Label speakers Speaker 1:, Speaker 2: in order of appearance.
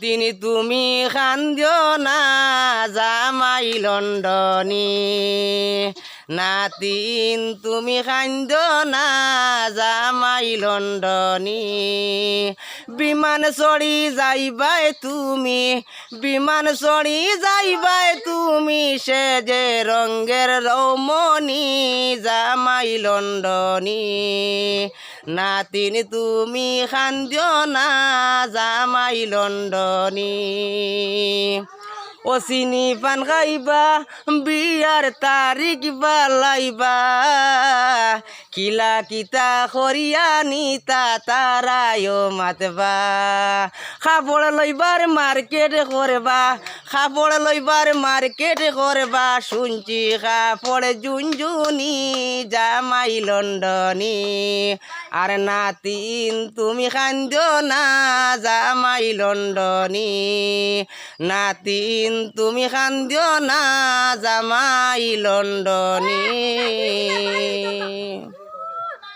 Speaker 1: তিনি তুমি কান্দিও না জামাই লন্ডনী, নাতিন তুমি কান্দিও না জামাই লন্ডনী। বিমান চড়ি যাইবাই তুমি, বিমান চড়ি যাইবাই তুমি, সে যে রঙ্গের রমণী জামাই লন্ডনী, নাতিন তুমি কান্দিও না জামাই লন্ডনী। ও চিনি পান খাইবা বিয়ার তারিখ বালাইবা, কিলা কিতা করিয়া নিতা তারায় মাতবা। খাপড় লইবার মার্কেট করবা, খাপড় লইবার মার্কেট করবা, শুনছি খাপড় জুনজুনি জামাই লন্ডনী। আর নাতিন তুমি কান্দিও না জামাই লন্ডনী, নাতিন তুমি কান্দিও না জামাই লন্ডনী।